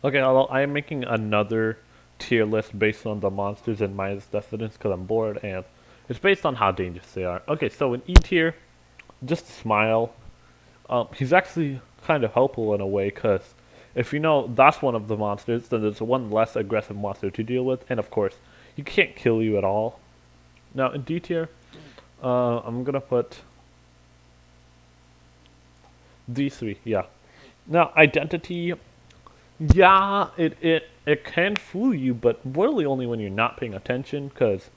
Okay, although I am making another tier list based on the monsters in my Decendance because I'm bored, and it's based on how dangerous they are. Okay, so in E tier, just Smile. He's actually kind of helpful in a way because if you know that's one of the monsters, then there's one less aggressive monster to deal with, and of course, he can't kill you at all. Now in D tier, I'm gonna put these three. Yeah. Now Identity. Yeah, it can fool you, but really only when you're not paying attention, because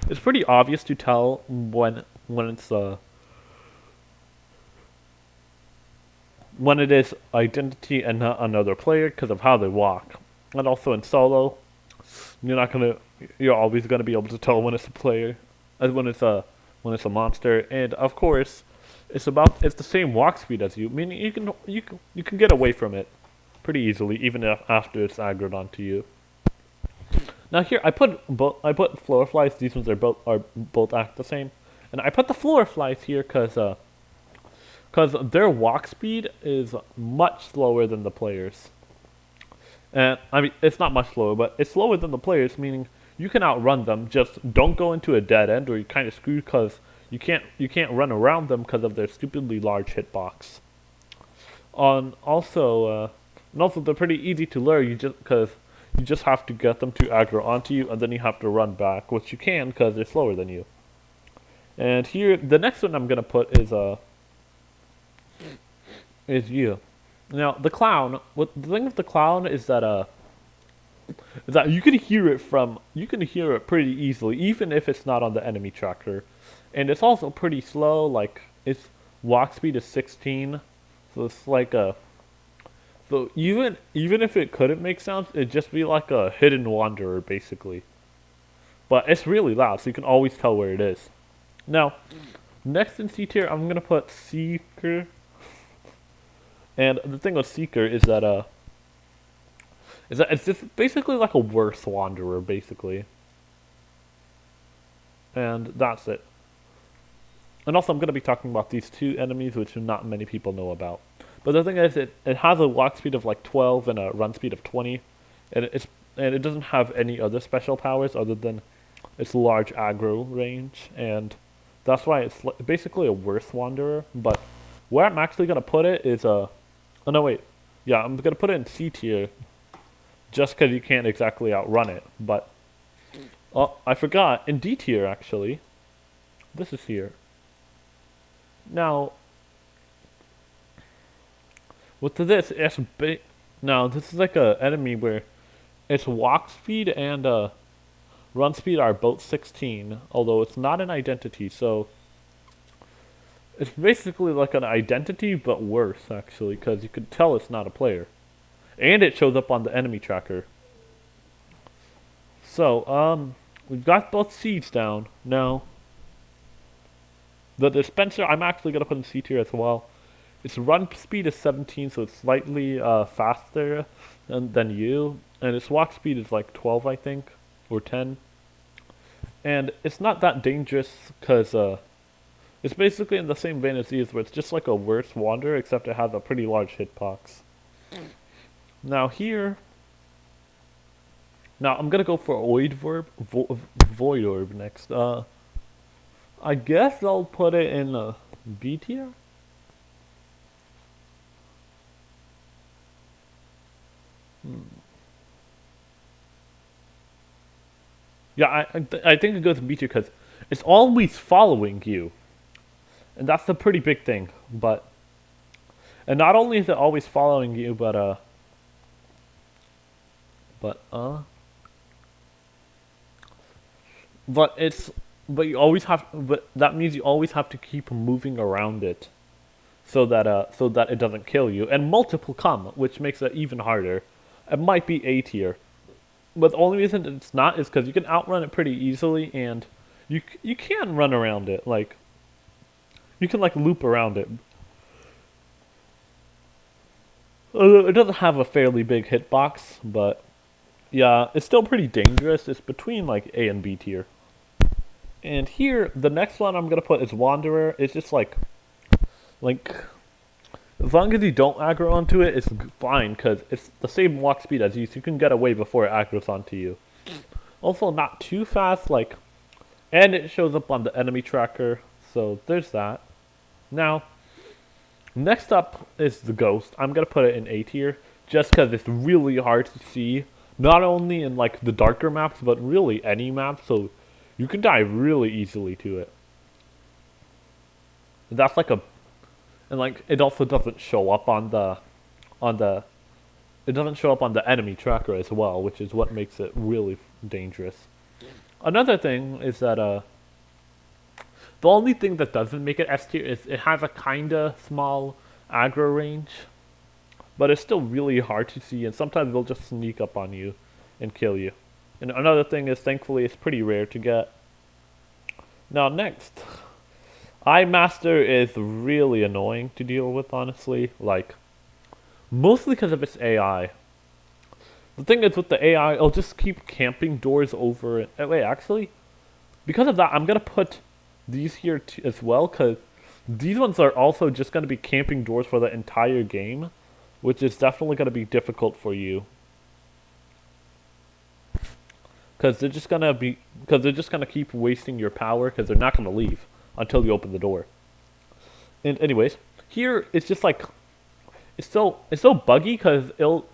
it's pretty obvious to tell when it's when it is Identity and not another player because of how they walk. And also in solo, you're not gonna you're always gonna be able to tell when it's a player, as when it's a monster. And of course, it's the same walk speed as you, meaning you can get away from it pretty easily, even if after it's aggroed onto you. Now here I put floor flies. These ones are both act the same, and I put the floor flies here because their walk speed is much slower than the players. And I mean it's not much slower, but it's slower than the players, meaning you can outrun them. Just don't go into a dead end, or you're kind of screwed because you can't run around them because of their stupidly large hitbox. On also and also they're pretty easy to lure. You just have to get them to aggro onto you, and then you have to run back, which you can because they're slower than you. And here, the next one I'm gonna put is you. Now the clown. What the thing with the clown is that you can hear it pretty easily, even if it's not on the enemy tracker, and it's also pretty slow. Like its walk speed is 16, so it's like a so even if it couldn't make sounds, it'd just be like a hidden wanderer basically. But it's really loud, so you can always tell where it is. Now, next in C tier, I'm gonna put Seeker. And the thing with Seeker is that it's just basically like a worse wanderer, basically. And that's it. And also, I'm going to be talking about these two enemies, which not many people know about. But the thing is, it has a walk speed of like 12 and a run speed of 20, and it doesn't have any other special powers other than its large aggro range, and that's why it's basically a worse wanderer. But where I'm actually going to put it is oh no wait, yeah, I'm going to put it in C tier, just because you can't exactly outrun it. But oh, I forgot in D tier actually. This is here. Now, with this, now this is like a enemy where its walk speed and run speed are both 16, although it's not an identity, so it's basically like an identity but worse actually, because you can tell it's not a player, and it shows up on the enemy tracker. So we've got both seeds down now. The dispenser I'm actually gonna put in C tier as well. Its run speed is 17, so it's slightly faster than you, and its walk speed is like 12, I think, or 10. And it's not that dangerous because it's basically in the same vein as these, where it's just like a worse wanderer, except it has a pretty large hitbox. Now here, now I'm gonna go for Void Orb next. I guess I'll put it in B tier. Yeah, I think it goes in B tier because it's always following you, and that's a pretty big thing. And not only is it always following you, but but it's but you always have but that means you always have to keep moving around it, so that it doesn't kill you. And multiple come, which makes it even harder. It might be A tier, but the only reason it's not is because you can outrun it pretty easily, and you can run around it. Like you can like loop around it. It doesn't have a fairly big hitbox, but yeah, it's still pretty dangerous. It's between like A and B tier. And here, the next one I'm gonna put is Wanderer. It's just like As long as you don't aggro onto it, it's fine, because it's the same walk speed as you, so you can get away before it aggroes onto you. Also, not too fast, like, and it shows up on the enemy tracker, so there's that. Now, next up is the Ghost. I'm going to put it in A tier, just because it's really hard to see, not only in, like, the darker maps, but really any map, so you can die really easily to it. That's like a, and like it also doesn't show up on the, it doesn't show up on the enemy tracker as well, which is what makes it really dangerous. Another thing is that the only thing that doesn't make it S tier is it has a kinda small aggro range, but it's still really hard to see, and sometimes they'll just sneak up on you and kill you. And another thing is, thankfully, it's pretty rare to get. Now next, iMaster is really annoying to deal with, honestly. Like, mostly because of its AI. The thing is, with the AI, it'll just keep camping doors over it. Wait, actually, because of that, I'm gonna put these here as well, because these ones are also just gonna be camping doors for the entire game, which is definitely gonna be difficult for you. Because they're just gonna keep wasting your power, because they're not gonna leave until you open the door. And anyways, here it's just like it's so buggy because it'll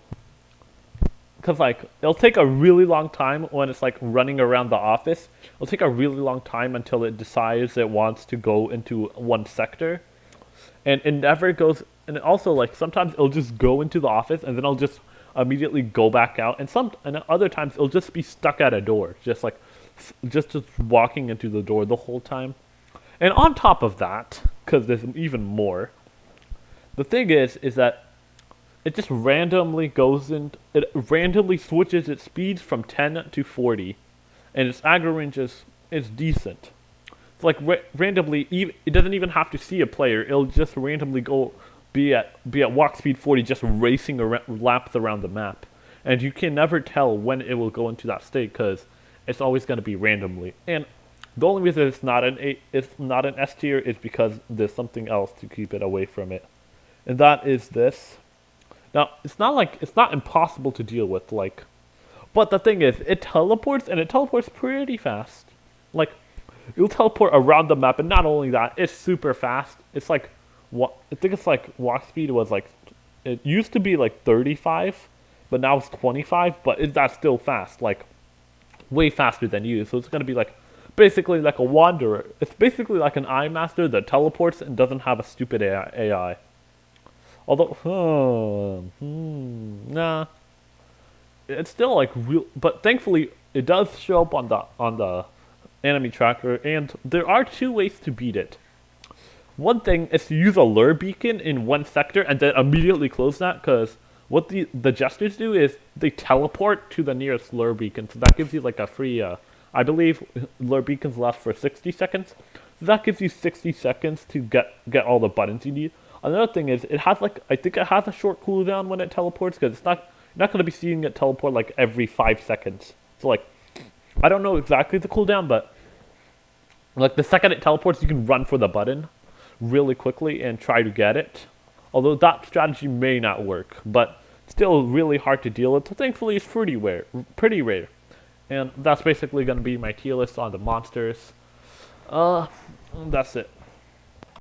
take a really long time when it's like running around the office. It'll take a really long time until it decides it wants to go into one sector, and it never goes. And also, like, sometimes it'll just go into the office and then it'll just immediately go back out, and other times it'll just be stuck at a door, just walking into the door the whole time. And on top of that, because there's even more, the thing is that it just randomly it randomly switches its speeds from 10 to 40, and its aggro range is decent. It's like randomly, it doesn't even have to see a player. It'll just randomly be at walk speed 40, just racing laps around the map, and you can never tell when it will go into that state because it's always going to be randomly. And the only reason it's not an S tier is because there's something else to keep it away from it, and that is this. Now, it's not impossible to deal with, like, but the thing is, it teleports, and it teleports pretty fast. Like, it'll teleport around the map, and not only that, it's super fast. It's like, I think it's like walk speed was like, it used to be like 35, but now it's 25, but that's still fast, like, way faster than you, so it's gonna be like, basically like a wanderer. It's basically like an iMaster that teleports and doesn't have a stupid AI. Although, nah, it's still like real. But thankfully, it does show up on the enemy tracker, and there are two ways to beat it. One thing is to use a lure beacon in one sector and then immediately close that, because what the jesters do is they teleport to the nearest lure beacon, so that gives you like a free. I believe lure beacons last for 60 seconds, so that gives you 60 seconds to get all the buttons you need. Another thing is, I think it has a short cooldown when it teleports, because you're not going to be seeing it teleport like every 5 seconds. So like, I don't know exactly the cooldown, but like the second it teleports, you can run for the button really quickly and try to get it. Although that strategy may not work, but still really hard to deal with. So thankfully, it's pretty rare. And that's basically going to be my tier list on the monsters. That's it.